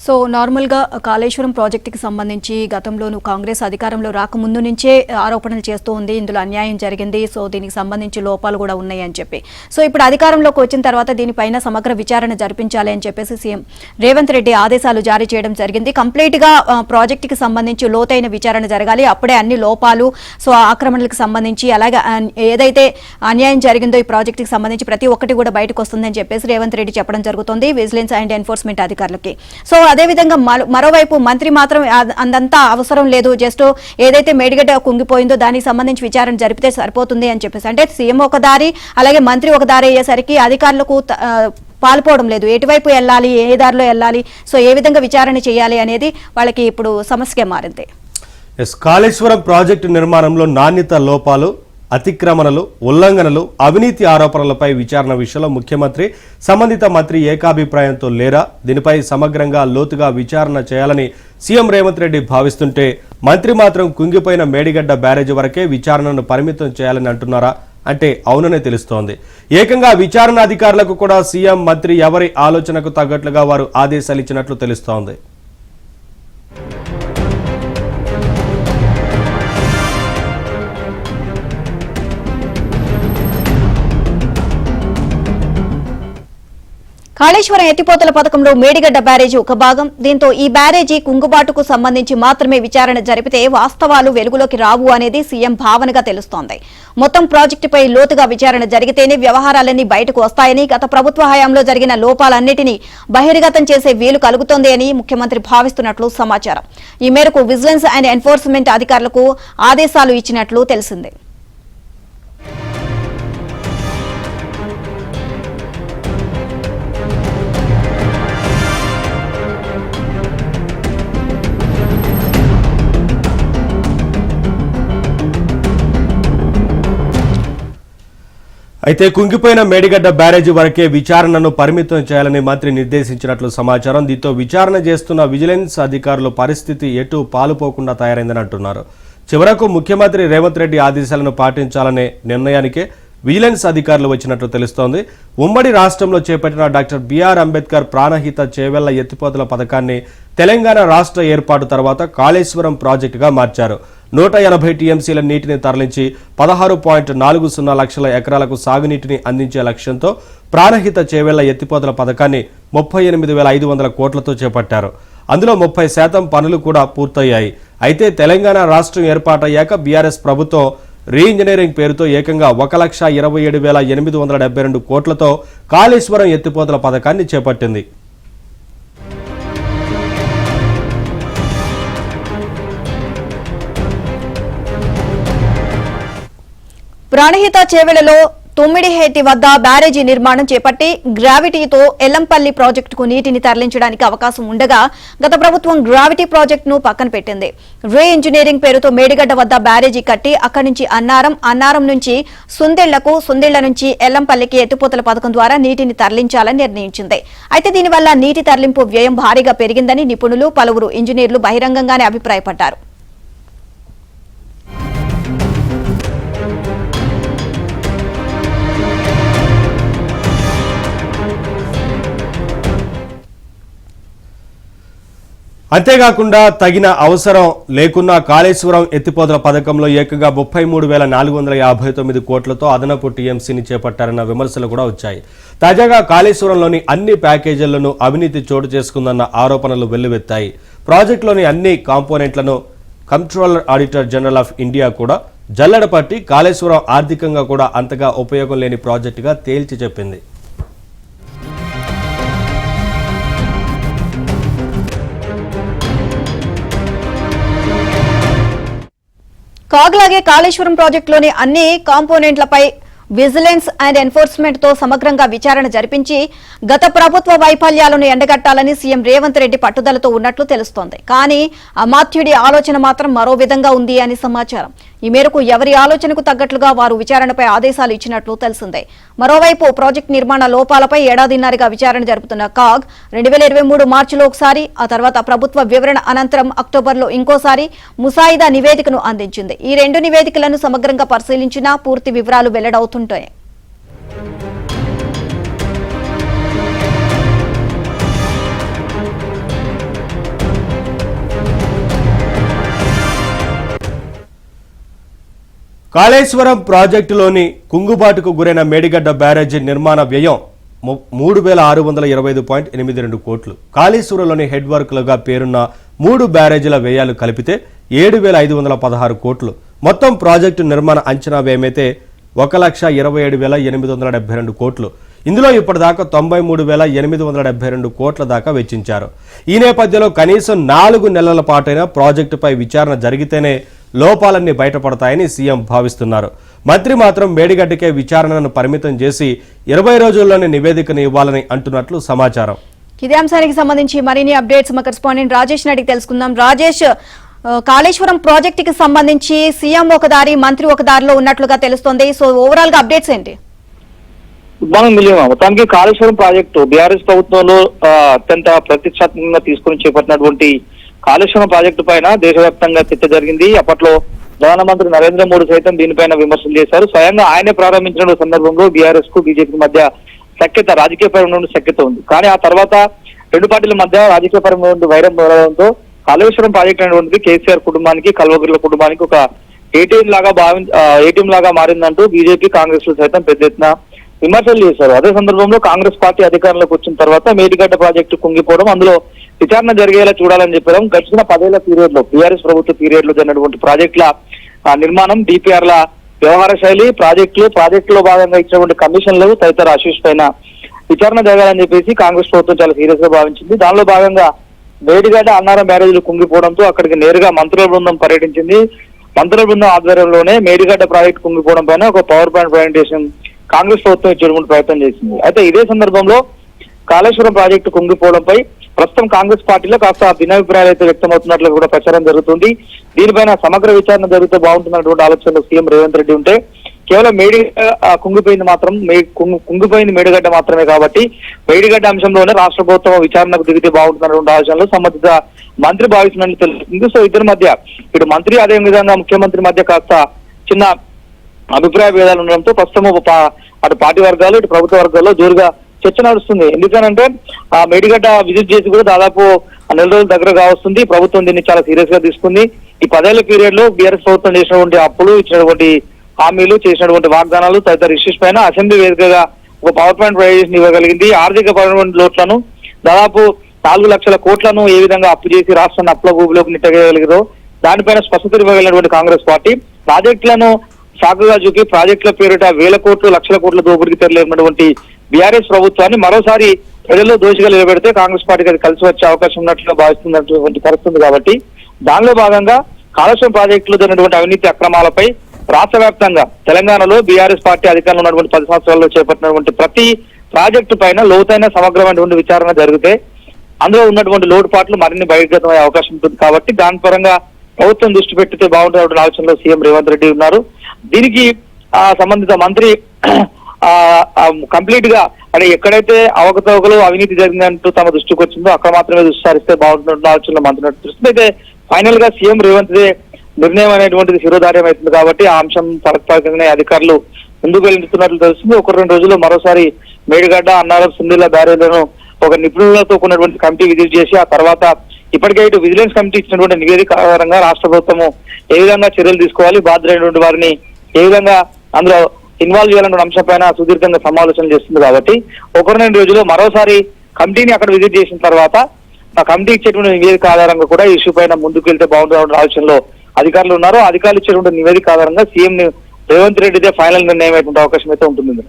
So నార్మల్గా కాళేశ్వరం ప్రాజెక్టుకి సంబంధించి గతంలోనూ కాంగ్రెస్ అధికారంలో రాకముందు నుంచే ఆరోపణలు చేస్తూ ఉంది. ఇందులో అన్యాయం జరిగింది, సో దీనికి సంబంధించి లోపాలు కూడా ఉన్నాయి అని చెప్పి. సో ఇప్పుడు అధికారంలోకి వచ్చిన తర్వాత దీనిపైన సమగ్ర విచారణ జరిపించాలి అని చెప్పేసి సీఎం రేవంత్ రెడ్డి ఆదేశాలు జారీ చేయడం జరిగింది. కంప్లీట్గా ప్రాజెక్టుకి సంబంధించి లోతైన విచారణ జరగాలి, అప్పుడే అన్ని లోపాలు, సో ఆక్రమణలకు సంబంధించి అలాగే ఏదైతే అన్యాయం జరిగిందో ఈ ప్రాజెక్టుకి సంబంధించి ప్రతి ఒక్కటి కూడా బయటకు వస్తుందని చెప్పేసి రేవంత్ రెడ్డి చెప్పడం జరుగుతుంది విజిలెన్స్ అండ్ ఎన్ఫోర్స్మెంట్ అధికారులకి. సో అదేవిధంగా మరోవైపు మంత్రి మాత్రం అందంతా అవసరం లేదు, జస్ట్ ఏదైతే మేడిగడ్డ కుంగిపోయిందో దానికి సంబంధించి విచారణ జరిపితే సరిపోతుంది అని చెప్పేసి, అంటే సీఎం ఒక దారి అలాగే మంత్రి ఒక దారి అయ్యేసరికి అధికారులకు పాల్పోవడం లేదు, ఎటువైపు వెళ్ళాలి, ఏ దారిలో వెళ్ళాలి, సో ఏ విధంగా విచారణ చేయాలి అనేది వాళ్ళకి ఇప్పుడు సమస్యగా మారింది. కాళేశ్వరం ప్రాజెక్టు నిర్మాణంలో నాణ్యత లోపాలు, అతిక్రమణలు, ఉల్లంఘనలు, అవినీతి ఆరోపణలపై విచారణ విషయంలో ముఖ్యమంత్రి సంబంధిత మంత్రి ఏకాభిప్రాయంతో లేరా? దీనిపై సమగ్రంగా లోతుగా విచారణ చేయాలని సీఎం రేవంత్ రెడ్డి భావిస్తుంటే మంత్రి మాత్రం కుంగిపోయిన మేడిగడ్డ బ్యారేజ్ వరకే విచారణను పరిమితం చేయాలని అంటున్నారా అంటే అవుననే తెలుస్తోంది. ఏకంగా విచారణ అధికారులకు కూడా సీఎం మంత్రి ఎవరి ఆలోచనకు తగ్గట్లుగా వారు ఆదేశాలు ఇచ్చినట్లు తెలుస్తోంది. కాళేశ్వరం ఎత్తిపోతల పథకంలో మేడిగడ్డ బ్యారేజీ ఒక భాగం. దీంతో ఈ బ్యారేజీ కుంగుబాటుకు సంబంధించి మాత్రమే విచారణ జరిపితే వాస్తవాలు వెలుగులోకి రావు అనేది సీఎం భావనగా తెలుస్తోంది. మొత్తం ప్రాజెక్టుపై లోతుగా విచారణ జరిగితేనే వ్యవహారాలన్నీ బయటకు వస్తాయని, గత ప్రభుత్వ హయాంలో జరిగిన లోపాలన్నిటినీ బహిర్గతం చేసే వీలు కలుగుతోంది అని ముఖ్యమంత్రి భావిస్తున్నట్లు సమాచారం. ఈ మేరకు విజిలెన్స్ అండ్ ఎన్ఫోర్స్మెంట్ అధికారులకు ఆదేశాలు ఇచ్చినట్లు తెలిసింది. అయితే కుంగిపోయిన మేడిగడ్డ బ్యారేజీ వరకే విచారణను పరిమితం చేయాలని మంత్రి నిర్దేశించినట్లు సమాచారం. దీంతో విచారణ చేస్తున్న విజిలెన్స్ అధికారుల పరిస్థితి ఎటు పాలుపోకుండా తయారైందని అంటున్నారు. చివరకు ముఖ్యమంత్రి రేవంత్ రెడ్డి ఆదేశాలను పాటించాలనే నిర్ణయానికే విజిలెన్స్ అధికారులు వచ్చినట్లు తెలుస్తోంది. ఉమ్మడి రాష్ట్రంలో చేపట్టిన డాక్టర్ బిఆర్ అంబేద్కర్ ప్రాణహిత చేవెళ్ల ఎత్తిపోతల పథకాన్ని తెలంగాణ రాష్ట్ర ఏర్పాటు తర్వాత కాళేశ్వరం ప్రాజెక్టుగా మార్చారు. 180 టీఎంసీల నీటిని తరలించి 16.40 లక్షల ఎకరాలకు సాగునీటిని అందించే లక్ష్యంతో ప్రాణహిత చేవెళ్ల ఎత్తిపోతల పథకాన్ని 38,500 కోట్లతో చేపట్టారు. అందులో 30% పనులు కూడా పూర్తయ్యాయి. అయితే తెలంగాణ రాష్ట్రం ఏర్పాటయ్యాక బీఆర్ఎస్ ప్రభుత్వం రీఇంజనీరింగ్ పేరుతో ఏకంగా 1,27,872 కోట్లతో కాళేశ్వరం ఎత్తిపోతల పథకాన్ని చేపట్టింది. ప్రాణహిత చేవెళ్లలో తొమ్మిడిహేటి వద్ద బ్యారేజీ నిర్మాణం చేపట్టి గ్రావిటీతో ఎల్లంపల్లి ప్రాజెక్టుకు నీటిని తరలించడానికి అవకాశం ఉండగా గత ప్రభుత్వం గ్రావిటీ ప్రాజెక్టును పక్కన పెట్టింది. రీ ఇంజనీరింగ్ పేరుతో మేడిగడ్డ వద్ద బ్యారేజీ కట్టి అక్కడి నుంచి అన్నారం నుంచి సుందిళ్ల నుంచి ఎల్లంపల్లికి ఎత్తిపోతల పథకం ద్వారా నీటిని తరలించాలని నిర్ణయించింది. అయితే దీనివల్ల నీటి తరలింపు వ్యయం భారీగా పెరిగిందని నిపుణులు, పలువురు ఇంజనీర్లు బహిరంగంగానే అభిప్రాయపడ్డారు. అంతేకాకుండా తగిన అవసరం లేకున్నా కాళేశ్వరం ఎత్తిపోతల పథకంలో ఏకంగా 33,459 కోట్లతో అదనపు టీఎంసీని చేపట్టారన్న విమర్శలు కూడా వచ్చాయి. తాజాగా కాళేశ్వరంలోని అన్ని ప్యాకేజీలను అవినీతి చోటు చేసుకుందన్న ఆరోపణలు వెల్లువెత్తాయి. ప్రాజెక్టులోని అన్ని కాంపోనెంట్లను controller auditor general of India కూడా జల్లెడపట్టి కాళేశ్వరం ఆర్థికంగా కూడా అంతగా ఉపయోగం లేని ప్రాజెక్టుగా తేల్చి చెప్పింది. కాగలాగే కాళేశ్వరం ప్రాజెక్టులోని అన్ని కాంపోనెంట్లపై విజిలెన్స్ అండ్ ఎన్ఫోర్స్మెంట్ తో సమగ్రంగా విచారణ జరిపించి గత ప్రభుత్వ వైఫల్యాలను ఎండగట్టాలని సీఎం రేవంత్ రెడ్డి పట్టుదలతో ఉన్నట్లు తెలుస్తోంది. కానీ అమాత్యుడి ఆలోచన మాత్రం మరో విధంగా ఉంది అని సమాచారం. ఈ మేరకు ఎవరి ఆలోచనకు తగ్గట్లుగా వారు విచారణపై ఆదేశాలు ఇచ్చినట్లు తెలిసిందే. మరోవైపు ప్రాజెక్టు నిర్మాణ లోపాలపై ఏడాదిన్నరగా విచారణ జరుపుతున్న కాగ్ 2023 మార్చిలో ఒకసారి, ఆ తర్వాత ప్రభుత్వ వివరణ అనంతరం అక్టోబర్లో ఇంకోసారి ముసాయిదా నివేదికను అందించింది. ఈ రెండు నివేదికలను సమగ్రంగా పరిశీలించినా పూర్తి వివరాలు వెల్లడవుతుంటాయి. కాళేశ్వరం ప్రాజెక్టులోని కుంగుబాటుకు గురైన మేడిగడ్డ బ్యారేజీ నిర్మాణ వ్యయం 3625.82 కోట్లు. కాళేశ్వరంలోని హెడ్ వర్క్లుగా పేరున్న 3 బ్యారేజీల వ్యయాలు కలిపితే 7516 కోట్లు. మొత్తం ప్రాజెక్టు నిర్మాణ అంచనా వ్యయమైతే 1,27,872 కోట్లు. ఇందులో ఇప్పటిదాకా 93,872 కోట్ల దాకా వెచ్చించారు. ఈ నేపథ్యంలో కనీసం 4 నెలల పాటైన ప్రాజెక్టుపై విచారణ జరిగితేనే లోపాలన్నీ బయటపడతాయని సీఎం భావిస్తున్నారు. మంత్రి మాత్రం మేడిగడ్డకే విచారణను పరిమితం చేసి 20 రోజుల్లోనే నివేదికను ఇవ్వాలని అంటున్నట్లు సమాచారం. ఇదే అంశానికి సంబంధించి మరిన్ని అప్డేట్స్ మా కరెస్పాండెంట్ రాజేష్ అడిగి తెలుసుకుందాం. రాజేష్, కాళేశ్వరం ప్రాజెక్టుకి సంబంధించి సీఎం ఒక దారి, మంత్రి ఒక దారిలో ఉన్నట్లుగా తెలుస్తోంది. సో ఓవరాల్ గా అప్డేట్స్ ఏంటి? మొత్తానికి కాళేశ్వరం ప్రాజెక్టు బీఆర్ఎస్ ప్రభుత్వంలో అత్యంత ప్రతిష్టాత్మకంగా తీసుకుని చేపట్టినటువంటి కాళేశ్వరం ప్రాజెక్టు పైన దేశవ్యాప్తంగా చర్చ జరిగింది. అప్పట్లో ప్రధానమంత్రి నరేంద్ర మోడీ సైతం దీనిపైన విమర్శలు చేశారు. స్వయంగా ఆయనే ప్రారంభించిన సందర్భంలో బీఆర్ఎస్ కు బీజేపీ మధ్య సఖ్యత, రాజకీయపరమైన సఖ్యత ఉంది. కానీ ఆ తర్వాత రెండు పార్టీల మధ్య రాజకీయపరమైన వైరం మొదలవడంతో కాళేశ్వరం ప్రాజెక్టు అనేటువంటిది కేసీఆర్ కుటుంబానికి, కల్వకుర్ల కుటుంబానికి ఒక ఏటీఎం లాగా మారిందంటూ బీజేపీ, కాంగ్రెస్ సైతం పెద్ద ఎత్తున విమర్శలు చేశారు. అదే సందర్భంలో కాంగ్రెస్ పార్టీ అధికారంలోకి వచ్చిన తర్వాత మేడిగడ్డ ప్రాజెక్టు కుంగిపోవడం, అందులో విచారణ జరిగేలా చూడాలని చెప్పడం, గడిచిన 10 ఏళ్ల పీరియడ్ లో బీఆర్ఎస్ ప్రభుత్వ పీరియడ్ లో జరిగినటువంటి ప్రాజెక్టుల నిర్మాణం, డిపిఆర్ల వ్యవహార శైలి, ప్రాజెక్టులో భాగంగా ఇచ్చినటువంటి కమిషన్లు తదితర అష్యూస్ పైన విచారణ జరగాలని చెప్పేసి కాంగ్రెస్ ప్రభుత్వం చాలా సీరియస్ గా భావించింది. దానిలో భాగంగా మేడిగడ్డ, అన్నారం బ్యారేజీలు కుంగిపోవడంతో అక్కడికి నేరుగా మంత్రుల బృందం పర్యటించింది. మంత్రుల బృందం ఆధ్వర్యంలోనే మేడిగడ్డ ప్రాజెక్టు కుంగిపోవడం పైన ఒక పవర్ పాయింట్ ప్రజెంటేషన్ కాంగ్రెస్ ప్రభుత్వం ఇచ్చేటువంటి ప్రయత్నం చేసింది. అయితే ఇదే సందర్భంలో కాళేశ్వరం ప్రాజెక్టు కుంగిపోవడంపై ప్రస్తుతం కాంగ్రెస్ పార్టీలో కాస్త భిన్నాభిప్రాయాలు అయితే వ్యక్తమవుతున్నట్లు కూడా ప్రచారం జరుగుతుంది. దీనిపైన సమగ్ర విచారణ జరిగితే బాగుంటున్నటువంటి ఆలోచనలో సీఎం రేవంత్ రెడ్డి ఉంటే, కేవలం కుంగిపోయింది మేడిగడ్డ మాత్రమే కాబట్టి మేడిగడ్డ అంశంలోనే రాష్ట్ర ప్రభుత్వం విచారణకు దిగితే బాగుంటున్నటువంటి ఆలోచనలో సంబంధిత మంత్రి భావిస్తున్నట్లు తెలుస్తుంది. సో ఇద్దరి మధ్య, ఇటు మంత్రి అదే విధంగా ముఖ్యమంత్రి మధ్య కాస్త చిన్న అభిప్రాయ భేదాలు ఉండడంతో ప్రస్తుతం అటు పార్టీ వర్గాలు, ఇటు ప్రభుత్వ వర్గాల్లో జోరుగా చర్చ నడుస్తుంది. ఎందుకనంటే ఆ మేడిగడ్డ విజిట్ చేసి కూడా దాదాపు నెల రోజుల దగ్గర కావస్తుంది. ప్రభుత్వం దీన్ని చాలా సీరియస్ గా తీసుకుంది. ఈ 10 ఏళ్ల పీరియడ్ లో బీఆర్ఎస్ ప్రభుత్వం చేసినటువంటి అప్పులు, ఇచ్చినటువంటి హామీలు, చేసినటువంటి వాగ్దానాలు తదితర ఇష్యూస్ పైన అసెంబ్లీ వేదికగా ఒక పవర్ పాయింట్ ప్రజెంటేషన్ ఇవ్వగలిగింది. ఆర్థిక పరమైన లోట్లను, దాదాపు 4 లక్షల కోట్లను ఏ విధంగా అప్పు చేసి రాష్ట్రాన్ని అప్పుల భూమిలోకి నెట్టగలిగిందో దానిపైన స్పష్టత ఇవ్వగలిగినటువంటి కాంగ్రెస్ పార్టీ ప్రాజెక్టులను సాకుగా చూపి ప్రాజెక్టుల పేరిట వేల కోట్లు, లక్షల కోట్ల దోపిడికి తెరలేనటువంటి బీఆర్ఎస్ ప్రభుత్వాన్ని మరోసారి ప్రజల్లో దోషిగా నిలబెడితే కాంగ్రెస్ పార్టీకి అది కలిసి వచ్చే అవకాశం ఉన్నట్లుగా భావిస్తున్నటువంటి పరిస్థితుంది. కాబట్టి దానిలో భాగంగా కాళేశ్వరం ప్రాజెక్టులో జరిగినటువంటి అవినీతి అక్రమాలపై రాష్ట్ర వ్యాప్తంగా తెలంగాణలో బీఆర్ఎస్ పార్టీ అధికారంలో ఉన్నటువంటి 10 సంవత్సరాల్లో చేపట్టినటువంటి ప్రతి ప్రాజెక్టు పైన లోతైన సమగ్రమైనటువంటి విచారణ జరిగితే అందులో ఉన్నటువంటి లోటుపాట్లు మరిన్ని బహిర్గతమయ్యే అవకాశం ఉంటుంది. కాబట్టి దాని పరంగా ప్రభుత్వం దృష్టి పెట్టితే బాగుంటున్న ఆలోచనలో సీఎం రేవంత్ రెడ్డి ఉన్నారు. దీనికి సంబంధిత మంత్రి కంప్లీట్ గా అంటే ఎక్కడైతే అవకతవకలు, అవినీతి జరిగిందంటూ తమ దృష్టికి వచ్చిందో అక్కడ మాత్రమే దృష్టి సారిస్తే బాగుంటున్న ఆలోచనలో మంత్రి దృష్టి అయితే ఫైనల్ గా సీఎం రేవంత్ నిర్ణయం అనేటువంటిది శిరోధార్యం అవుతుంది. కాబట్టి ఆ అంశం పరస్పరంగానే అధికారులు ముందుకు వెళ్తున్నట్లు తెలుస్తుంది. 1-2 రోజుల్లో మరోసారి మేడిగడ్డ, అన్నారం, సుందిల్ల బ్యారేజ్లను ఒక నిపుణులతో కూడినటువంటి కమిటీ విజిట్ చేసి ఆ తర్వాత ఇప్పటికే ఇటు విజిలెన్స్ కమిటీ ఇచ్చినటువంటి నివేదిక ఆధారంగా రాష్ట్ర ప్రభుత్వము ఏ విధంగా చర్యలు తీసుకోవాలి, బాధ్యులైనటువంటి వారిని ఏ విధంగా అందులో ఇన్వాల్వ్ చేయాలన్న అంశంపైన సుదీర్ఘంగా సమాలోచన చేస్తుంది. కాబట్టి 1-2 రోజుల్లో మరోసారి కమిటీని అక్కడ విజిట్ చేసిన తర్వాత ఆ కమిటీ ఇచ్చేటువంటి నివేదిక ఆధారంగా కూడా ఈ ఇష్యూ పైన ముందుకు వెళ్తే బాగుంటున్న ఆలోచనలో అధికారులు ఉన్నారు. అధికారులు ఇచ్చేటువంటి నివేదిక ఆధారంగా సీఎం రేవంత్ రెడ్డిదే ఫైనల్ నిర్ణయం అయ్యేటువంటి అవకాశం అయితే ఉంటుంది.